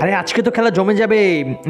আরে আজকে তো খেলা জমে যাবে।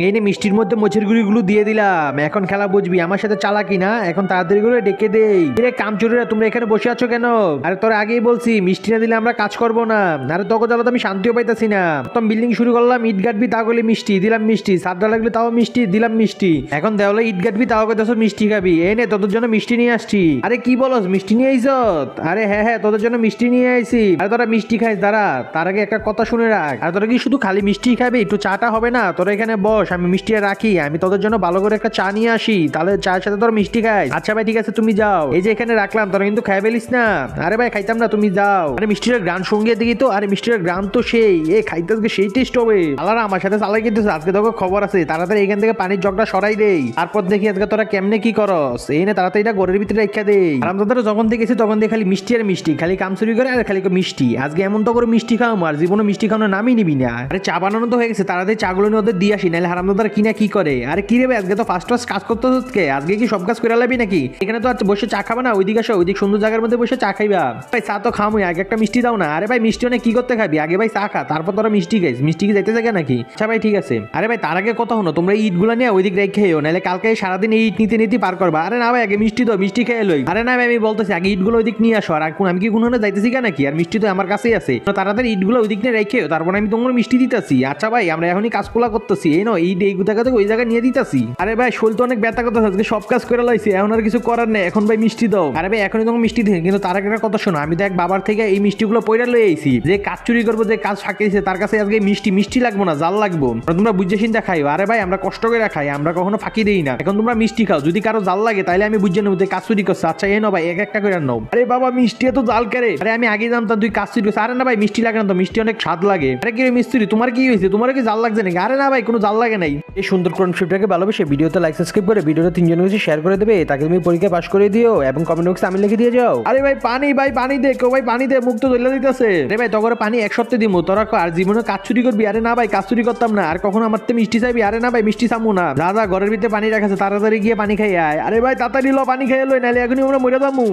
এই নে মিষ্টির মধ্যে মোচের গুঁড়িগুলো দিয়ে দিলাম, এখন খেলা বুঝবি। আমার সাথে চালাকি না, এখন তাড়াতাড়ি করে ডেকে দেই। এরে কামচুরিরা, তোমরা এখানে বসে আছো কেন? আরে তোর আগেই বলছি মিষ্টি না দিলে আমরা কাজ করবো না। আরে তোকে জ্বালা তো আমি শান্তিও পাইতাছি না। প্রথম বিল্ডিং শুরু করলাম, ইট গাটবি তা করলে মিষ্টি দিলাম, মিষ্টি সাদা লাগলে তাও মিষ্টি দিলাম, মিষ্টি এখন দেওয়ালে ইট গাটবি তাও কইতাছ মিষ্টি খাবি। এই নে তোদের জন্য মিষ্টি নিয়ে আসছি। আরে কি বলস, মিষ্টি নিয়ে আইছত? আরে হ্যাঁ হ্যাঁ, তোদের জন্য মিষ্টি নিয়ে আইছি। আরে তোরা মিষ্টি খাইস, দাঁড়া, তার আগে একটা কথা শুনে রাখ। আর তোরা কি শুধু খালি মিষ্টি খাবি? একটু চাটা হবে না? তোরা এখানে বস, আমি মিষ্টি রাখি, আমি তোদের জন্য ভালো করে একটা চা নিয়ে আসি, তাহলে চায়ের সাথে তোরা মিষ্টি খাই। আচ্ছা ভাই ঠিক আছে, তুমি যাও। এই যে এখানে রাখলাম, তোরা কিন্তু খাই ফেলিস না। আরে ভাই খাইতাম না, তুমি যাও। আরে মিষ্টির গ্রান সঙ্গে দিকে তো, আরে মিষ্টির গ্রান তো সেই খাইতে আজকে সেই টেস্ট হবে। আলারা আমার সাথে চালাই কিন্তু আজকে তোকে খবর আছে, তাড়াতাড়ি এখান থেকে পানির জগটা সরাই দেই, তারপর দেখি আজকে তোরা কেমনে কি করস। এই না তাড়াতাড়ি এটা ঘরের ভিতরে রেখা দেই। আর আমরা যখন থেকে গেছি তখন দিয়ে খালি মিষ্টি আর মিষ্টি, খালি কাম চুরি করে আর খালি মিষ্টি। আজকে এমন তো করে মিষ্টি খাও, আর জীবনে মিষ্টি খাওয়ানোর নামই নিবি না। আরে চা বানানো তো হয়ে গেছে, তাড়াতাড়ি চাগুলো নিয়ে ওদের দিয়ে আসি, নাহলে হারামদাদা কিনা কি করে। আরে কি রে ভাই, আজকে তো ফার্স্ট কাজ করতে হচ্ছে, আজকে কি সব কাজ করে লাবি নাকি? এখানে তো আর বসে চা খাবা না, ওইদিকে আসো, ওইদিক সুন্দর জায়গার মধ্যে বসে চা খাইবা। ভাই চা তো খামই, আগে একটা মিষ্টি দাও না। আরে ভাই মিষ্টি অনেক কি করতে খাবি, আগে ভাই চা খা, তারপর তোরা মিষ্টি খাইস। মিষ্টি কি যাইতে থাকে নাকি? আচ্ছা ভাই ঠিক আছে। আরে ভাই তার আগে কথা হলো, তোমরা ইট গুলা নিয়ে ওইদিক রেখে খেয়েও, নাহলে কালকে সারাদিন ইট নিতে নিতে পার করবা। আরে না ভাই আগে মিষ্টি তো, মিষ্টি খেয়ে লই। আরে না ভাই আমি বলতেছি আগে ইট গুলো ওইদিক নিয়ে আসো। আর আমি কি কোনো যাইতেছি কেন নাকি? আর মিষ্টি তো আমার কাছেই আছে, তাড়াতাড়ি ইট গুলো ওইদিক নিয়ে রেখে, তারপর আমি তোমার মিষ্টি দিতেছি। আচ্ছা ভাই আমরা এখনই কাজগুলা করতেছি, এই নো ইট এই জায়গা থেকে ওই জায়গায় নিয়ে দিতেছি। আরে ভাই শোল তো অনেক ব্যথা করতেছে, আজকে সব কাজ করে লাইছি, এখন আর কিছু করার নেই। এখন ভাই মিষ্টি দাও। আরে ভাই এখনই তোমাকে মিষ্টি দিন, কিন্তু তার আগে একটা কথা শোনো, আমি তো এক বাবার থেকে এই মিষ্টিগুলো পয়রা লই আইছি। যে কাজ চুরি করবো, যে কাজ ফাঁকি দিছে, তার কাছে আজকে মিষ্টি মিষ্টি লাগবো না, জাল লাগবো। তোমরা বুঝে চিন্তা খাইও। আরে ভাই আমরা কষ্ট করে খাই, আমরা কখনো ফাঁকি দিই না। এখন তোমরা মিষ্টি খাও, যদি কারো জাল লাগে তাহলে আমি বুঝে নেবো যে কাজ চুরি করছে। আচ্ছা এই নাও ভাই এক একটা করে নাও। আরে বাবা মিষ্টি এত জাল করে? আরে আমি আগে জানতাম তুই কাজ চুরি করছিস। আরে না ভাই মিষ্টি লাগে না তো, মিষ্টি অনেক স্বাদ লাগে। আরে কি মিস্ত্রি তোমার কি হয়েছে, তোমার কি জাল লাগছে নাকি? আরে না ভাই কোনো জাল লাগে নাই। এই সুন্দর কনসেপ্টটাকে ভালোবেসে ভিডিওতে লাইক সাবস্ক্রাইব করে ভিডিওটা তিনজনের কাছে শেয়ার করে দেবে, তাকে তুমি পরীক্ষা পাস করে দিও এবং কমেন্ট বক্সে আমি লিখে দিয়ে যাও। আরে ভাই পানি, ভাই পানি দে, কেউ ভাই পানি দে, মুখ তো জ্বলে দিতেছে। আরে ভাই তখন পানি এক সপ্তাহে দিমু, তোরা আর জীবনে কাজ চুরি করবি? আরে না ভাই কাজ চুরি করতাম না, আর কখনো আমার তো মিষ্টি চাইবি? আরে না ভাই মিষ্টি চামু না, দাদা ঘরের ভিতরে পানি রাখাছে, তাড়াতাড়ি গিয়ে পানি খাই আয়। আরে ভাই তাড়াতাড়ি লো, পানি খাই লই, নাহলে এখনই আমরা মরে যাবো।